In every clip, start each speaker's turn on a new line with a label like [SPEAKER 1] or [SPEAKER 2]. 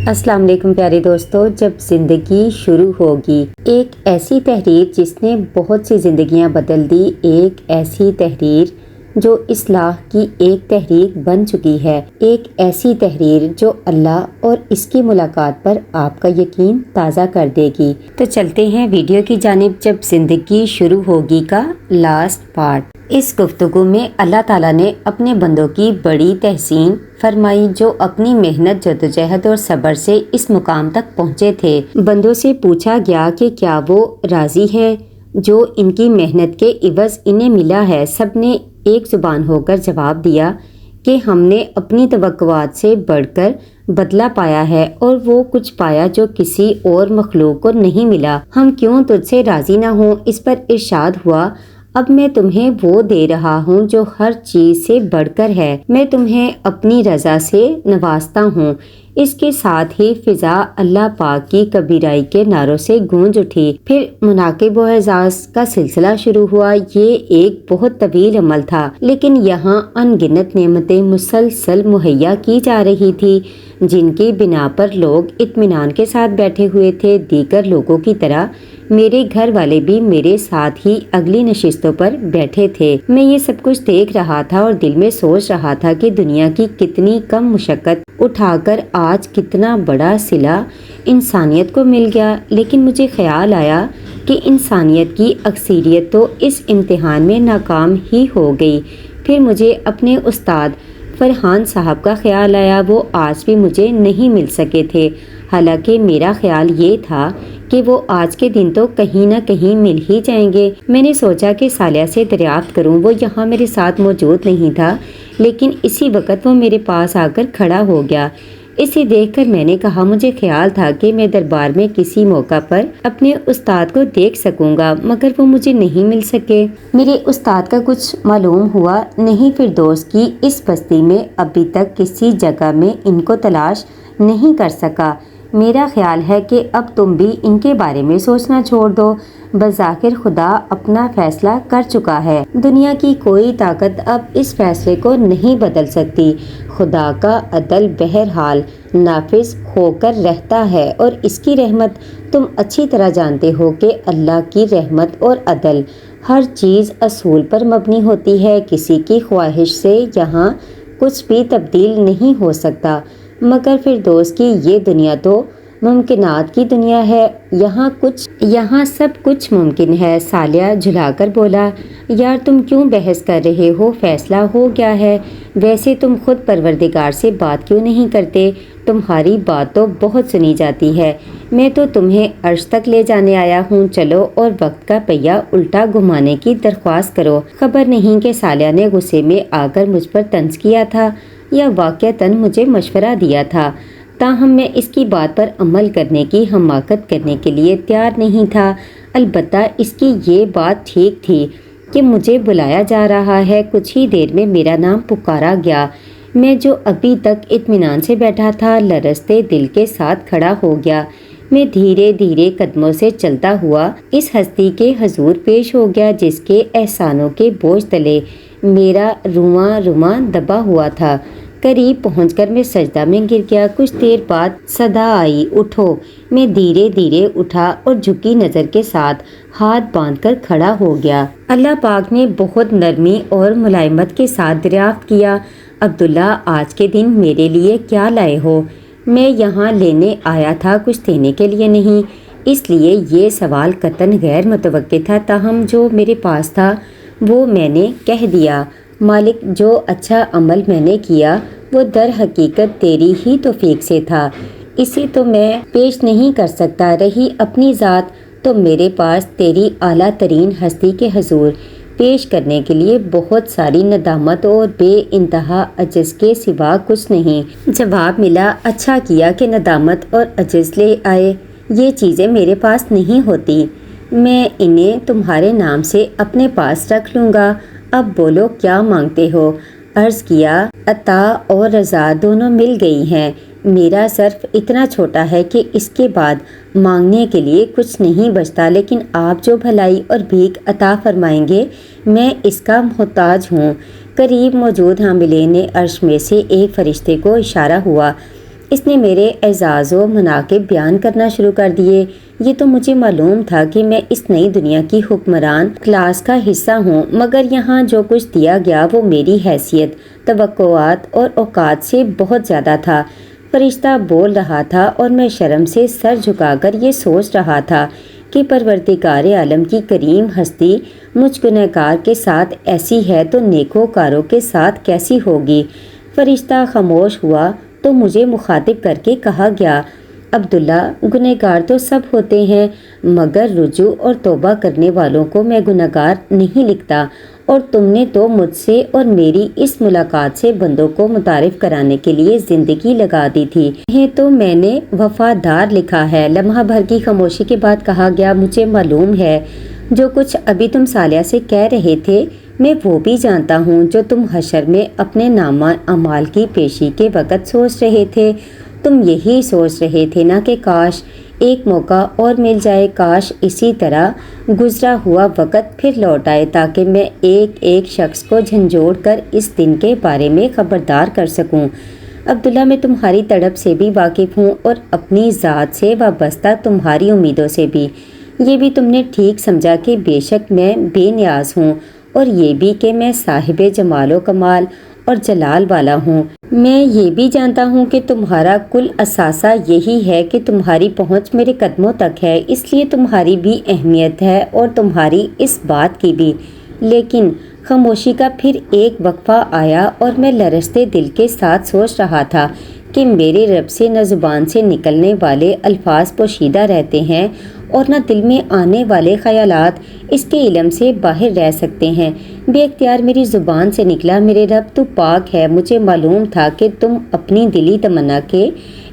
[SPEAKER 1] السلام علیکم پیارے دوستو، جب زندگی شروع ہوگی، ایک ایسی تحریر جس نے بہت سی زندگیاں بدل دی، ایک ایسی تحریر جو اصلاح کی ایک تحریک بن چکی ہے، ایک ایسی تحریر جو اللہ اور اس کی ملاقات پر آپ کا یقین تازہ کر دے گی۔ تو چلتے ہیں ویڈیو کی جانب، جب زندگی شروع ہوگی کا لاسٹ پارٹ۔ اس گفتگو میں اللہ تعالیٰ نے اپنے بندوں کی بڑی تحسین فرمائی جو اپنی محنت، جدوجہد اور صبر سے اس مقام تک پہنچے تھے۔ بندوں سے پوچھا گیا کہ کیا وہ راضی ہے جو ان کی محنت کے عوض انہیں ملا ہے؟ سب نے ایک زبان ہو کر جواب دیا کہ ہم نے اپنی توقعات سے بڑھ کر بدلہ پایا ہے، اور وہ کچھ پایا جو کسی اور مخلوق کو نہیں ملا۔ ہم کیوں تجھ سے راضی نہ ہوں؟ اس پر ارشاد ہوا، اب میں تمہیں وہ دے رہا ہوں جو ہر چیز سے بڑھ کر ہے، میں تمہیں اپنی رضا سے نوازتا ہوں۔ اس کے ساتھ ہی فضا اللہ پاک کی کبریائی کے نعروں سے گونج اٹھی۔ پھر مناقب و اعزاز کا سلسلہ شروع ہوا۔ یہ ایک بہت طویل عمل تھا، لیکن یہاں ان گنت نعمتیں مسلسل مہیا کی جا رہی تھی جن کی بنا پر لوگ اطمینان کے ساتھ بیٹھے ہوئے تھے۔ دیگر لوگوں کی طرح میرے گھر والے بھی میرے ساتھ ہی اگلی نشستوں پر بیٹھے تھے۔ میں یہ سب کچھ دیکھ رہا تھا اور دل میں سوچ رہا تھا کہ دنیا کی کتنی کم مشقت اٹھا کر آج کتنا بڑا صلہ انسانیت کو مل گیا۔ لیکن مجھے خیال آیا کہ انسانیت کی اکثریت تو اس امتحان میں ناکام ہی ہو گئی۔ پھر مجھے اپنے استاد فرحان صاحب کا خیال آیا، وہ آج بھی مجھے نہیں مل سکے تھے، حالانکہ میرا خیال یہ تھا کہ وہ آج کے دن تو کہیں نہ کہیں مل ہی جائیں گے۔ میں نے سوچا کہ صالحہ سے دریافت کروں، وہ یہاں میرے ساتھ موجود نہیں تھا، لیکن اسی وقت وہ میرے پاس آ کر کھڑا ہو گیا۔ اسے دیکھ کر میں نے کہا، مجھے خیال تھا کہ میں دربار میں کسی موقع پر اپنے استاد کو دیکھ سکوں گا، مگر وہ مجھے نہیں مل سکے۔ میرے استاد کا کچھ معلوم ہوا نہیں؟ فردوس کی اس بستی میں ابھی تک کسی جگہ میں ان کو تلاش نہیں کر سکا۔ میرا خیال ہے کہ اب تم بھی ان کے بارے میں سوچنا چھوڑ دو۔ بظاہر خدا اپنا فیصلہ کر چکا ہے، دنیا کی کوئی طاقت اب اس فیصلے کو نہیں بدل سکتی۔ خدا کا عدل بہرحال نافذ ہو کر رہتا ہے، اور اس کی رحمت تم اچھی طرح جانتے ہو کہ اللہ کی رحمت اور عدل ہر چیز اصول پر مبنی ہوتی ہے۔ کسی کی خواہش سے یہاں کچھ بھی تبدیل نہیں ہو سکتا، مگر فردوس کی یہ دنیا تو ممکنات کی دنیا ہے، یہاں سب کچھ ممکن ہے۔ صالحہ جھلا کر بولا، یار تم کیوں بحث کر رہے ہو؟ فیصلہ ہو گیا ہے۔ ویسے تم خود پروردگار سے بات کیوں نہیں کرتے؟ تمہاری بات تو بہت سنی جاتی ہے۔ میں تو تمہیں عرش تک لے جانے آیا ہوں، چلو اور وقت کا پہیہ الٹا گھمانے کی درخواست کرو۔ خبر نہیں کہ صالحہ نے غصے میں آ کر مجھ پر طنز کیا تھا یا واقعتاً مجھے مشورہ دیا تھا، تاہم میں اس کی بات پر عمل کرنے کی حماقت کرنے کے لیے تیار نہیں تھا۔ البتہ اس کی یہ بات ٹھیک تھی کہ مجھے بلایا جا رہا ہے۔ کچھ ہی دیر میں میرا نام پکارا گیا۔ میں جو ابھی تک اطمینان سے بیٹھا تھا، لرزتے دل کے ساتھ کھڑا ہو گیا۔ میں دھیرے دھیرے قدموں سے چلتا ہوا اس ہستی کے حضور پیش ہو گیا جس کے احسانوں کے بوجھ تلے میرا رواں دبا ہوا تھا۔ قریب پہنچ کر میں سجدہ میں گر گیا۔ کچھ دیر بعد صدا آئی، اٹھو۔ میں دھیرے دھیرے اٹھا اور جھکی نظر کے ساتھ ہاتھ باندھ کر کھڑا ہو گیا۔ اللہ پاک نے بہت نرمی اور ملائمت کے ساتھ دریافت کیا، عبداللہ آج کے دن میرے لیے کیا لائے ہو؟ میں یہاں لینے آیا تھا، کچھ دینے کے لیے نہیں۔ اس لیے یہ سوال قطعاً غیر متوقع تھا، تاہم جو میرے پاس تھا وہ میں نے کہہ دیا۔ مالک، جو اچھا عمل میں نے کیا وہ در حقیقت تیری ہی توفیق سے تھا، اسے تو میں پیش نہیں کر سکتا۔ رہی اپنی ذات تو میرے پاس تیری اعلیٰ ترین ہستی کے حضور پیش کرنے کے لیے بہت ساری ندامت اور بے انتہا عجز کے سوا کچھ نہیں۔ جواب ملا، اچھا کیا کہ ندامت اور عجز لے آئے، یہ چیزیں میرے پاس نہیں ہوتی، میں انہیں تمہارے نام سے اپنے پاس رکھ لوں گا۔ اب بولو کیا مانگتے ہو؟ عرض کیا، عطا اور رضا دونوں مل گئی ہیں، میرا صرف اتنا چھوٹا ہے کہ اس کے بعد مانگنے کے لیے کچھ نہیں بچتا، لیکن آپ جو بھلائی اور بھیک عطا فرمائیں گے میں اس کا محتاج ہوں۔ قریب موجود حاملین نے عرش میں سے ایک فرشتے کو اشارہ ہوا، اس نے میرے اعزاز و مناقب بیان کرنا شروع کر دیے۔ یہ تو مجھے معلوم تھا کہ میں اس نئی دنیا کی حکمران کلاس کا حصہ ہوں، مگر یہاں جو کچھ دیا گیا وہ میری حیثیت، توقعات اور اوقات سے بہت زیادہ تھا۔ فرشتہ بول رہا تھا اور میں شرم سے سر جھکا کر یہ سوچ رہا تھا کہ پروردگار عالم کی کریم ہستی مجھ گنہگار کے ساتھ ایسی ہے تو نیکوکاروں کے ساتھ کیسی ہوگی۔ فرشتہ خاموش ہوا تو مجھے مخاطب کر کے کہا گیا، عبداللہ، گنہگار تو سب ہوتے ہیں، مگر رجوع اور توبہ کرنے والوں کو میں گنہگار نہیں لکھتا، اور تم نے تو مجھ سے اور میری اس ملاقات سے بندوں کو متعارف کرانے کے لیے زندگی لگا دی تھی، یہ تو میں نے وفادار لکھا ہے۔ لمحہ بھر کی خاموشی کے بعد کہا گیا، مجھے معلوم ہے جو کچھ ابھی تم صالحہ سے کہہ رہے تھے میں وہ بھی جانتا ہوں جو تم حشر میں اپنے نامہ اعمال کی پیشی کے وقت سوچ رہے تھے۔ تم یہی سوچ رہے تھے نا کہ کاش ایک موقع اور مل جائے، کاش اسی طرح گزرا ہوا وقت پھر لوٹ آئے تاکہ میں ایک ایک شخص کو جھنجھوڑ کر اس دن کے بارے میں خبردار کر سکوں۔ عبداللہ، میں تمہاری تڑپ سے بھی واقف ہوں اور اپنی ذات سے وابستہ تمہاری امیدوں سے بھی۔ یہ بھی تم نے ٹھیک سمجھا کہ بے شک میں بے نیاز ہوں، اور یہ بھی کہ میں صاحب جمال و کمال اور جلال والا ہوں۔ میں یہ بھی جانتا ہوں کہ تمہارا کل اثاثہ یہی ہے کہ تمہاری پہنچ میرے قدموں تک ہے، اس لیے تمہاری بھی اہمیت ہے اور تمہاری اس بات کی بھی۔ لیکن خاموشی کا پھر ایک وقفہ آیا اور میں لرزتے دل کے ساتھ سوچ رہا تھا کہ میرے رب سے نہ زبان سے نکلنے والے الفاظ پوشیدہ رہتے ہیں اور نہ دل میں آنے والے خیالات اس کے علم سے باہر رہ سکتے ہیں۔ بے اختیار میری زبان سے نکلا، میرے رب تو پاک ہے۔ مجھے معلوم تھا کہ تم اپنی دلی تمنا کے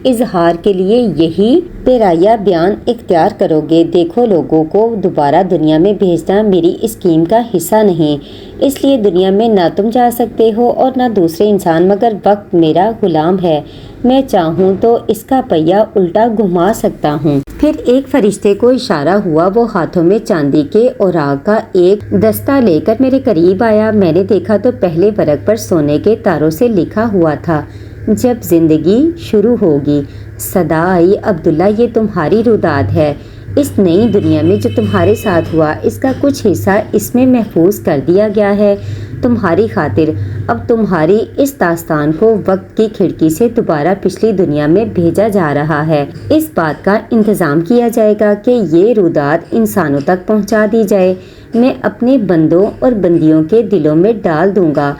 [SPEAKER 1] اظہار کے لیے یہی پیرایہ بیان اختیار کرو گے۔ دیکھو، لوگوں کو دوبارہ دنیا میں بھیجنا میری اسکیم کا حصہ نہیں، اس لیے دنیا میں نہ تم جا سکتے ہو اور نہ دوسرے انسان، مگر وقت میرا غلام ہے، میں چاہوں تو اس کا پہیہ الٹا گھما سکتا ہوں۔ پھر ایک فرشتے کو اشارہ ہوا، وہ ہاتھوں میں چاندی کے اوراق کا ایک دستہ لے کر میرے قریب آیا۔ میں نے دیکھا تو پہلے ورق پر سونے کے تاروں سے لکھا ہوا تھا، جب زندگی شروع ہوگی۔ صدا آئی، عبداللہ، یہ تمہاری روداد ہے۔ اس نئی دنیا میں جو تمہارے ساتھ ہوا اس کا کچھ حصہ اس میں محفوظ کر دیا گیا ہے تمہاری خاطر۔ اب تمہاری اس داستان کو وقت کی کھڑکی سے دوبارہ پچھلی دنیا میں بھیجا جا رہا ہے۔ اس بات کا انتظام کیا جائے گا کہ یہ روداد انسانوں تک پہنچا دی جائے۔ میں اپنے بندوں اور بندیوں کے دلوں میں ڈال دوں گا،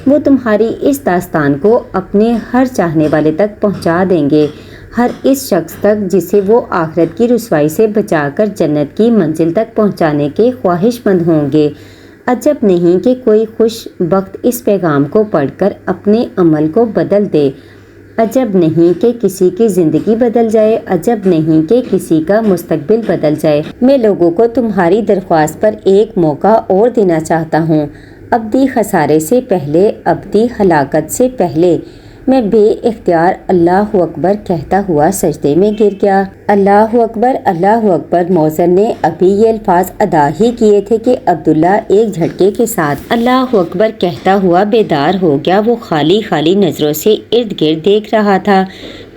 [SPEAKER 1] وہ تمہاری اس داستان کو اپنے ہر چاہنے والے تک پہنچا دیں گے، ہر اس شخص تک جسے وہ آخرت کی رسوائی سے بچا کر جنت کی منزل تک پہنچانے کے خواہش مند ہوں گے۔ عجب نہیں کہ کوئی خوش بخت اس پیغام کو پڑھ کر اپنے عمل کو بدل دے، عجب نہیں کہ کسی کی زندگی بدل جائے، عجب نہیں کہ کسی کا مستقبل بدل جائے۔ میں لوگوں کو تمہاری درخواست پر ایک موقع اور دینا چاہتا ہوں، ابدی خسارے سے پہلے، ابدی ہلاکت سے پہلے۔ میں بے اختیار اللہ اکبر کہتا ہوا سجدے میں گر گیا۔ اللہ اکبر، اللہ اکبر۔ موزن نے ابھی یہ الفاظ ادا ہی کیے تھے کہ عبداللہ ایک جھٹکے کے ساتھ اللہ اکبر کہتا ہوا بیدار ہو گیا۔ وہ خالی خالی نظروں سے ارد گرد دیکھ رہا تھا۔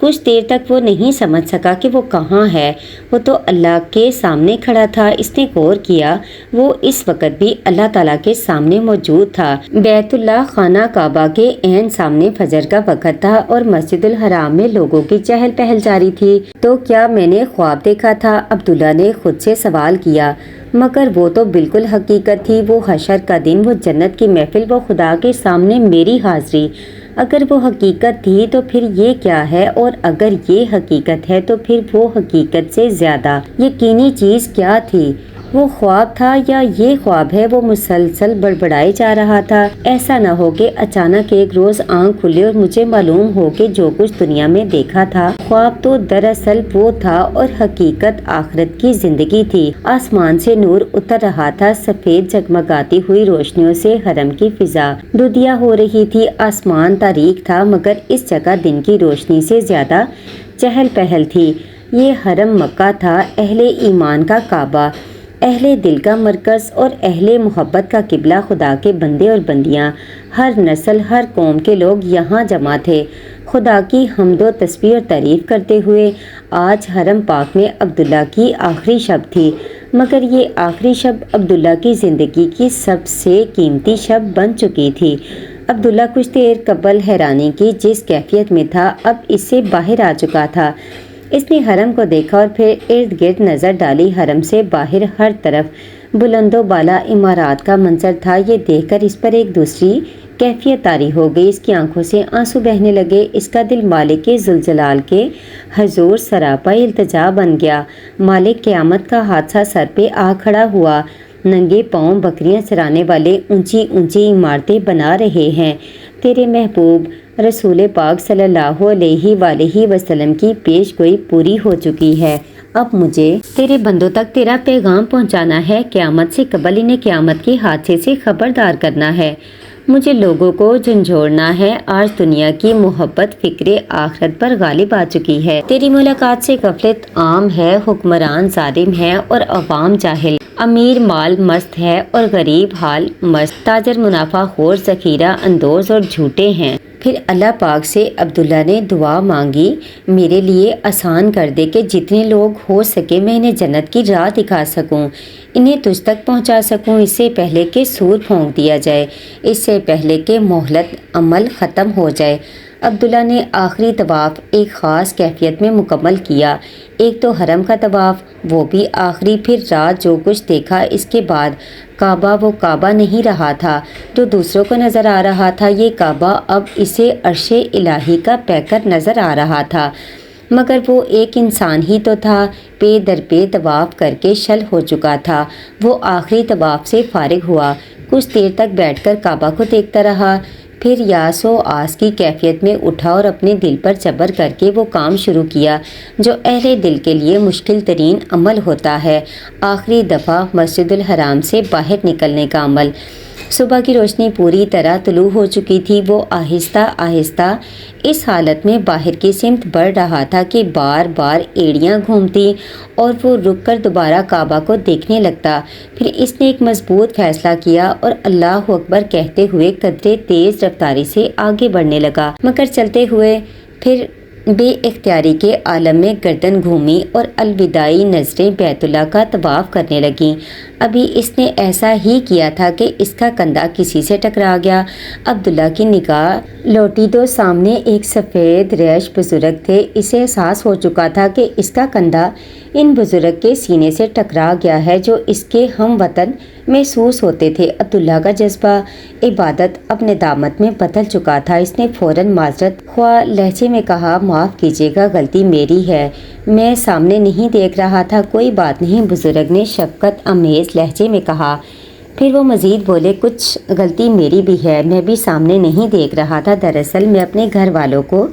[SPEAKER 1] کچھ دیر تک وہ نہیں سمجھ سکا کہ وہ کہاں ہے، وہ تو اللہ کے سامنے کھڑا تھا۔ اس نے غور کیا، وہ اس وقت بھی اللہ تعالیٰ کے سامنے موجود تھا۔ بیت اللہ خانہ کعبہ کے عین سامنے فجر کا وقت تھا اور مسجد الحرام میں لوگوں کی چہل پہل جاری تھی۔ تو کیا میں نے خواب دیکھا تھا؟ عبداللہ نے خود سے سوال کیا۔ مگر وہ تو بالکل حقیقت تھی، وہ حشر کا دن، وہ جنت کی محفل، وہ خدا کے سامنے میری حاضری۔ اگر وہ حقیقت تھی تو پھر یہ کیا ہے، اور اگر یہ حقیقت ہے تو پھر وہ حقیقت سے زیادہ یقینی چیز کیا تھی؟ وہ خواب تھا یا یہ خواب ہے؟ وہ مسلسل بڑبڑائے جا رہا تھا۔ ایسا نہ ہو کہ اچانک ایک روز آنکھ کھلے اور مجھے معلوم ہو کہ جو کچھ دنیا میں دیکھا تھا خواب تو دراصل وہ تھا اور حقیقت آخرت کی زندگی تھی۔ آسمان سے نور اتر رہا تھا، سفید جگمگاتی ہوئی روشنیوں سے حرم کی فضا دودیا ہو رہی تھی۔ آسمان تاریک تھا مگر اس جگہ دن کی روشنی سے زیادہ چہل پہل تھی۔ یہ حرم مکہ تھا، اہل ایمان کا کعبہ، اہل دل کا مرکز اور اہل محبت کا قبلہ۔ خدا کے بندے اور بندیاں، ہر نسل، ہر قوم کے لوگ یہاں جمع تھے۔ خدا کی حمد و تسبیح اور تعریف کرتے ہوئے آج حرم پاک میں عبداللہ کی آخری شب تھی، مگر یہ آخری شب عبداللہ کی زندگی کی سب سے قیمتی شب بن چکی تھی۔ عبداللہ کچھ دیر قبل حیرانی کی جس کیفیت میں تھا اب اس سے باہر آ چکا تھا۔ اس نے حرم کو دیکھا اور پھر ارد گرد نظر ڈالی۔ حرم سے باہر ہر طرف بلند و بالا عمارات کا منظر تھا۔ یہ دیکھ کر اس پر ایک دوسری کیفیت طاری ہو گئی۔ اس کی آنکھوں سے آنسو بہنے لگے۔ اس کا دل مالک ذوالجلال کے حضور سراپا التجا بن گیا۔ مالک قیامت کا حادثہ سر پہ آ کھڑا ہوا۔ ننگے پاؤں بکریاں چرانے والے اونچی اونچی عمارتیں بنا رہے ہیں۔ تیرے محبوب رسول پاک صلی اللہ علیہ وآلہ وسلم کی پیش گوئی پوری ہو چکی ہے۔ اب مجھے تیرے بندوں تک تیرا پیغام پہنچانا ہے۔ قیامت سے قبل انہیں قیامت کے حادثے سے خبردار کرنا ہے۔ مجھے لوگوں کو جھنجھوڑنا ہے۔ آج دنیا کی محبت فکر آخرت پر غالب آ چکی ہے۔ تیری ملاقات سے غفلت عام ہے، حکمران ظالم ہے اور عوام جاہل، امیر مال مست ہے اور غریب حال مست، تاجر منافع خور، ذخیرہ اندوز اور جھوٹے ہیں۔ پھر اللہ پاک سے عبداللہ نے دعا مانگی، میرے لیے آسان کر دے کہ جتنے لوگ ہو سکے میں انہیں جنت کی راہ دکھا سکوں، انہیں تجھ تک پہنچا سکوں، اس سے پہلے کہ سور پھونک دیا جائے، اس سے پہلے کہ مہلت عمل ختم ہو جائے۔ عبداللہ نے آخری طواف ایک خاص کیفیت میں مکمل کیا۔ ایک تو حرم کا طواف، وہ بھی آخری، پھر رات جو کچھ دیکھا اس کے بعد کعبہ وہ کعبہ نہیں رہا تھا جو دوسروں کو نظر آ رہا تھا۔ یہ کعبہ اب اسے عرش الہی کا پیکر نظر آ رہا تھا، مگر وہ ایک انسان ہی تو تھا، پے در پے طواف کر کے شل ہو چکا تھا۔ وہ آخری طواف سے فارغ ہوا، کچھ دیر تک بیٹھ کر کعبہ کو دیکھتا رہا، پھر یاس و آس کی کیفیت میں اٹھا اور اپنے دل پر جبر کر کے وہ کام شروع کیا جو اہل دل کے لیے مشکل ترین عمل ہوتا ہے، آخری دفعہ مسجد الحرام سے باہر نکلنے کا عمل۔ صبح کی روشنی پوری طرح طلوع ہو چکی تھی۔ وہ آہستہ آہستہ اس حالت میں باہر کی سمت بڑھ رہا تھا کہ بار بار ایڑیاں گھومتی اور وہ رک کر دوبارہ کعبہ کو دیکھنے لگتا۔ پھر اس نے ایک مضبوط فیصلہ کیا اور اللہ اکبر کہتے ہوئے قدرے تیز رفتاری سے آگے بڑھنے لگا، مگر چلتے ہوئے پھر بے اختیاری کے عالم میں گردن گھومی اور الوداعی نظریں بیت اللہ کا طواف کرنے لگیں۔ ابھی اس نے ایسا ہی کیا تھا کہ اس کا کندھا کسی سے ٹکرا گیا۔ عبداللہ کی نگاہ لوٹی تو سامنے ایک سفید ریش بزرگ تھے۔ اسے احساس ہو چکا تھا کہ اس کا کندھا ان بزرگ کے سینے سے ٹکرا گیا ہے جو اس کے ہم وطن محسوس ہوتے تھے۔ عبداللہ کا جذبہ عبادت اب ندامت میں بدل چکا تھا۔ اس نے فوراً معذرت خواہ لہجے میں کہا، معاف کیجیے گا، غلطی میری ہے، میں سامنے نہیں دیکھ رہا تھا۔ کوئی بات نہیں، بزرگ نے شفقت آمیز لہجے میں کہا۔ پھر وہ مزید بولے، کچھ غلطی میری بھی ہے، میں بھی سامنے نہیں دیکھ رہا تھا، دراصل میں اپنے گھر والوں کو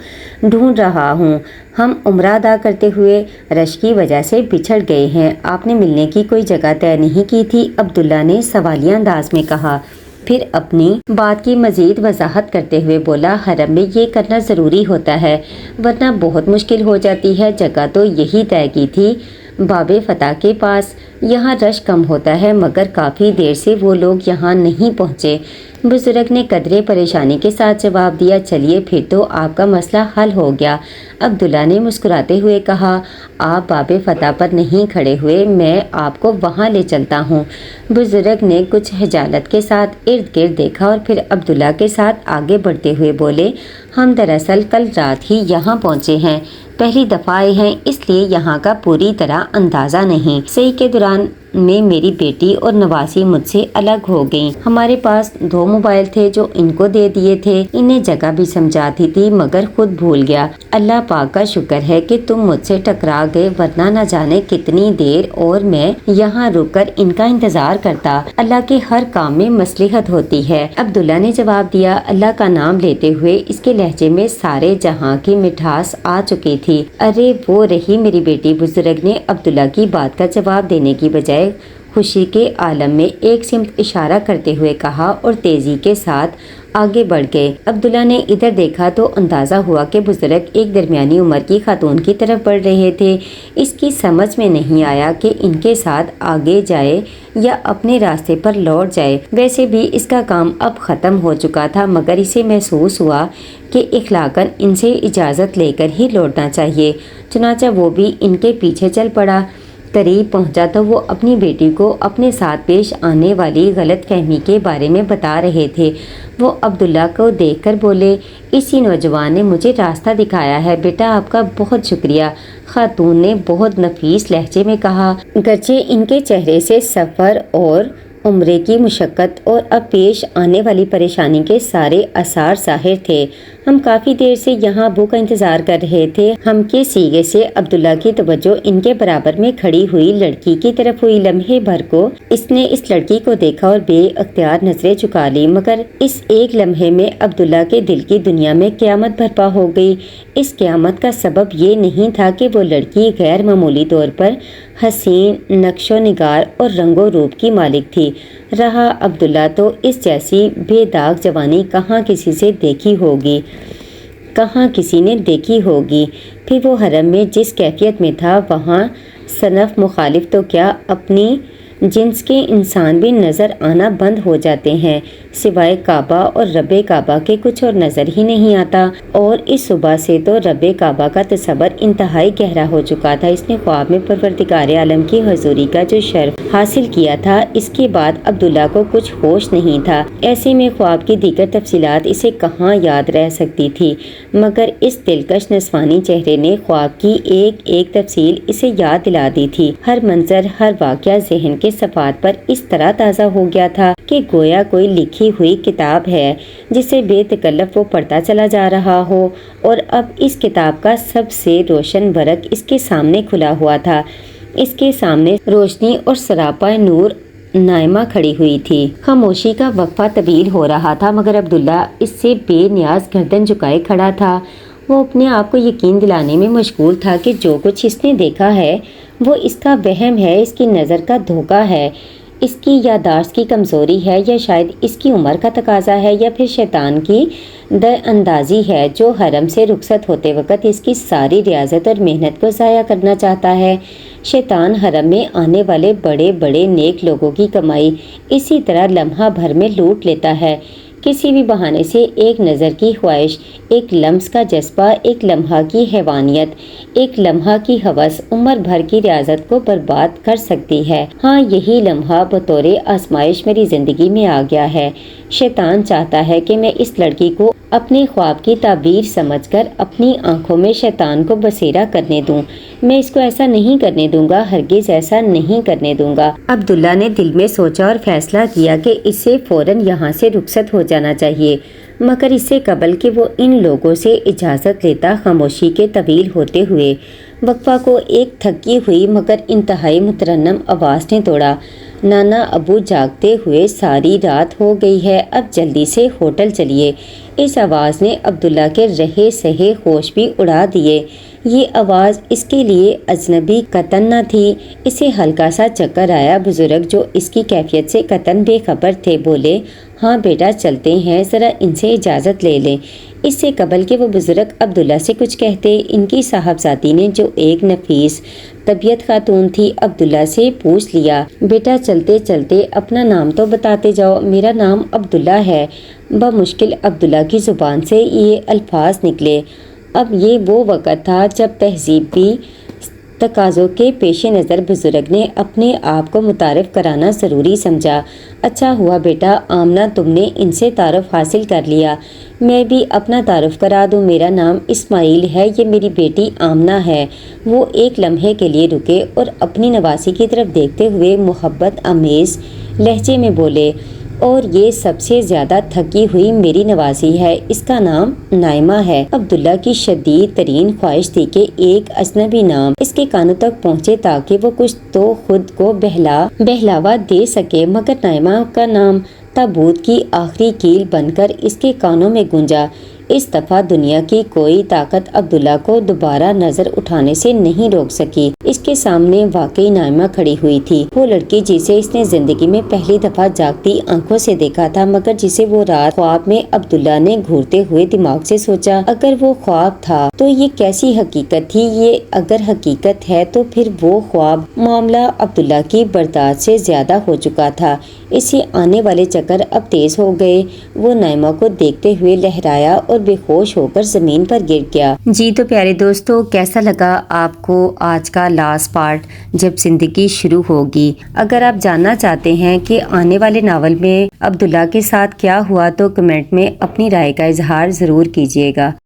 [SPEAKER 1] ڈھونڈ رہا ہوں، ہم عمرہ ادا کرتے ہوئے رش کی وجہ سے بچھڑ گئے ہیں۔ آپ نے ملنے کی کوئی جگہ طے نہیں کی تھی؟ عبداللہ نے سوالیہ انداز میں کہا، پھر اپنی بات کی مزید وضاحت کرتے ہوئے بولا، حرم میں یہ کرنا ضروری ہوتا ہے ورنہ بہت مشکل ہو جاتی ہے۔ جگہ تو یہی طے کی تھی، باب فتح کے پاس، یہاں رش کم ہوتا ہے، مگر کافی دیر سے وہ لوگ یہاں نہیں پہنچے۔ بزرگ نے قدرے پریشانی کے ساتھ جواب دیا، چلیے پھر تو آپ کا مسئلہ حل ہو گیا۔ عبداللہ نے مسکراتے ہوئے کہا، آپ باب فتح پر نہیں کھڑے ہوئے، میں آپ کو وہاں لے چلتا ہوں۔ بزرگ نے کچھ خجالت کے ساتھ ارد گرد دیکھا اور پھر عبداللہ کے ساتھ آگے بڑھتے ہوئے بولے، ہم دراصل کل رات ہی یہاں پہنچے ہیں، پہلی دفعہ آئے ہیں، اس لیے یہاں کا پوری طرح اندازہ نہیں۔ سعی کے دوران میں میری بیٹی اور نواسی مجھ سے الگ ہو گئیں۔ ہمارے پاس 2 موبائل تھے جو ان کو دے دیے تھے، انہیں جگہ بھی سمجھاتی تھی مگر خود بھول گیا۔ اللہ پاک کا شکر ہے کہ تم مجھ سے ٹکرا گئے، ورنہ نہ جانے کتنی دیر اور میں یہاں رک کر ان کا انتظار کرتا۔ اللہ کے ہر کام میں مصلحت ہوتی ہے، عبداللہ نے جواب دیا، اللہ کا نام لیتے ہوئے اس کے لہجے میں سارے جہاں کی مٹھاس آ چکی تھی۔ ارے وہ رہی میری بیٹی، بزرگ نے عبداللہ کی بات کا جواب دینے کی بجائے خوشی کے عالم میں ایک سمت اشارہ کرتے ہوئے کہا اور تیزی کے ساتھ آگے بڑھ گئے۔ عبداللہ نے ادھر دیکھا تو اندازہ ہوا کہ بزرگ ایک درمیانی عمر کی خاتون کی طرف بڑھ رہے تھے۔ اس کی سمجھ میں نہیں آیا کہ ان کے ساتھ آگے جائے یا اپنے راستے پر لوٹ جائے۔ ویسے بھی اس کا کام اب ختم ہو چکا تھا، مگر اسے محسوس ہوا کہ اخلاقاً ان سے اجازت لے کر ہی لوٹنا چاہیے۔ چنانچہ وہ بھی ان کے پیچھے چل پڑا۔ قریب پہنچا تو وہ اپنی بیٹی کو اپنے ساتھ پیش آنے والی غلط فہمی کے بارے میں بتا رہے تھے۔ وہ عبداللہ کو دیکھ کر بولے، اسی نوجوان نے مجھے راستہ دکھایا ہے، بیٹا آپ کا بہت شکریہ۔ خاتون نے بہت نفیس لہجے میں کہا، گرچہ ان کے چہرے سے سفر اور عمرے کی مشقت اور اب پیش آنے والی پریشانی کے سارے آثار ظاہر تھے۔ ہم کافی دیر سے یہاں ابو کا انتظار کر رہے تھے۔ ہم کے سیغے سے عبداللہ کی توجہ ان کے برابر میں کھڑی ہوئی لڑکی کی طرف ہوئی۔ لمحے بھر کو اس نے اس لڑکی کو دیکھا اور بے اختیار نظریں چکا لی، مگر اس ایک لمحے میں عبداللہ کے دل کی دنیا میں قیامت برپا ہو گئی۔ اس قیامت کا سبب یہ نہیں تھا کہ وہ لڑکی غیر معمولی طور پر حسین نقش و نگار اور رنگ و روپ کی مالک تھی۔ رہا عبداللہ تو اس جیسی بے داغ جوانی کہاں کسی سے دیکھی ہوگی، کہاں کسی نے دیکھی ہوگی۔ پھر وہ حرم میں جس کیفیت میں تھا، وہاں صنف مخالف تو کیا اپنی جنس کے انسان بھی نظر آنا بند ہو جاتے ہیں، سوائے کعبہ اور رب کعبہ کے کچھ اور نظر ہی نہیں آتا۔ اور اس صبح سے تو رب کعبہ کا تصور انتہائی گہرا ہو چکا تھا۔ اس نے خواب میں پروردگار عالم کی حضوری کا جو شرف حاصل کیا تھا، اس کے بعد عبداللہ کو کچھ ہوش نہیں تھا۔ ایسے میں خواب کی دیگر تفصیلات اسے کہاں یاد رہ سکتی تھی، مگر اس دلکش نسوانی چہرے نے خواب کی ایک ایک تفصیل اسے یاد دلا دی تھی۔ ہر منظر، ہر واقعہ ذہن کے صفحات پر اس طرح تازہ ہو گیا تھا کہ گویا کوئی لکھی ہوئی کتاب ہے جسے بے تکلف وہ پڑھتا چلا جا رہا ہو، اور اب اس کتاب کا سب سے روشن ورق اس کے سامنے کھلا ہوا تھا۔ اس کے سامنے روشنی اور سراپا نور نائمہ کھڑی ہوئی تھی۔ خاموشی کا وقفہ طویل ہو رہا تھا، مگر عبداللہ اس سے بے نیاز گردن جھکائے کھڑا تھا۔ وہ اپنے آپ کو یقین دلانے میں مشغول تھا کہ جو کچھ اس نے دیکھا ہے وہ اس کا وہم ہے، اس کی نظر کا دھوکہ ہے، اس کی یادداشت کی کمزوری ہے، یا شاید اس کی عمر کا تقاضا ہے، یا پھر شیطان کی در اندازی ہے جو حرم سے رخصت ہوتے وقت اس کی ساری ریاضت اور محنت کو ضائع کرنا چاہتا ہے۔ شیطان حرم میں آنے والے بڑے بڑے نیک لوگوں کی کمائی اسی طرح لمحہ بھر میں لوٹ لیتا ہے۔ کسی بھی بہانے سے ایک نظر کی خواہش، ایک لمس کا جذبہ، ایک لمحہ کی حیوانیت، ایک لمحہ کی ہوس عمر بھر کی ریاضت کو برباد کر سکتی ہے۔ ہاں، یہی لمحہ بطور آزمائش میری زندگی میں آ گیا ہے۔ شیطان چاہتا ہے کہ میں اس لڑکی کو اپنے خواب کی تعبیر سمجھ کر اپنی آنکھوں میں شیطان کو بسیرا کرنے دوں۔ میں اس کو ایسا نہیں کرنے دوں گا، ہرگز ایسا نہیں کرنے دوں گا۔ عبداللہ نے دل میں سوچا اور فیصلہ کیا کہ اسے فوراً یہاں سے رخصت ہو جانا چاہیے، مگر اس سے قبل کہ وہ ان لوگوں سے اجازت لیتا، خاموشی کے طویل ہوتے ہوئے وقفہ کو ایک تھکی ہوئی مگر انتہائی مترنم آواز نے توڑا، نانا ابو جاگتے ہوئے ساری رات ہو گئی ہے، اب جلدی سے ہوٹل چلیے۔ اس آواز نے عبداللہ کے رہے سہے ہوش بھی اڑا دیے۔ یہ آواز اس کے لیے اجنبی قطعاً نہ تھی۔ اسے ہلکا سا چکر آیا۔ بزرگ جو اس کی کیفیت سے قطعاً بے خبر تھے بولے، ہاں بیٹا چلتے ہیں، ذرا ان سے اجازت لے لیں۔ اس سے قبل کہ وہ بزرگ عبداللہ سے کچھ کہتے، ان کی صاحبزادی نے جو ایک نفیس طبیعت خاتون تھی، عبداللہ سے پوچھ لیا، بیٹا چلتے چلتے اپنا نام تو بتاتے جاؤ۔ میرا نام عبداللہ ہے۔ بمشکل عبداللہ کی زبان سے یہ الفاظ نکلے۔ اب یہ وہ وقت تھا جب تہذیبی تقاضوں کے پیش نظر بزرگ نے اپنے آپ کو متعارف کرانا ضروری سمجھا۔ اچھا ہوا بیٹا آمنہ تم نے ان سے تعارف حاصل کر لیا، میں بھی اپنا تعارف کرا دوں۔ میرا نام اسماعیل ہے، یہ میری بیٹی آمنہ ہے۔ وہ ایک لمحے کے لیے رکے اور اپنی نواسی کی طرف دیکھتے ہوئے محبت آمیز لہجے میں بولے، اور یہ سب سے زیادہ تھکی ہوئی میری نواسی ہے، اس کا نام نائمہ ہے۔ عبداللہ کی شدید ترین خواہش تھی کہ ایک اجنبی نام اس کے کانوں تک پہنچے تاکہ وہ کچھ تو خود کو بہلاوا دے سکے، مگر نائمہ کا نام تابوت کی آخری کیل بن کر اس کے کانوں میں گونجا۔ اس دفعہ دنیا کی کوئی طاقت عبداللہ کو دوبارہ نظر اٹھانے سے نہیں روک سکی۔ اس کے سامنے واقعی نائمہ کھڑی ہوئی تھی، وہ لڑکی جسے اس نے زندگی میں پہلی دفعہ جاگتی آنکھوں سے دیکھا تھا، مگر جسے وہ رات خواب میں عبداللہ نے گھورتے ہوئے دماغ سے سوچا اگر وہ خواب تھا تو یہ کیسی حقیقت تھی۔ یہ اگر حقیقت ہے تو پھر وہ خواب معاملہ عبداللہ کی برداشت سے زیادہ ہو چکا تھا۔ اسے آنے والے چکر اب تیز ہو گئے۔ وہ نائمہ کو دیکھتے ہوئے لہرایا اور بے ہوش ہو کر زمین پر گر گیا۔ جی تو پیارے دوستو، کیسا لگا آپ کو آج کا لاسٹ پارٹ جب زندگی شروع ہوگی؟ اگر آپ جاننا چاہتے ہیں کہ آنے والے ناول میں عبداللہ کے ساتھ کیا ہوا تو کمنٹ میں اپنی رائے کا اظہار ضرور کیجیے گا۔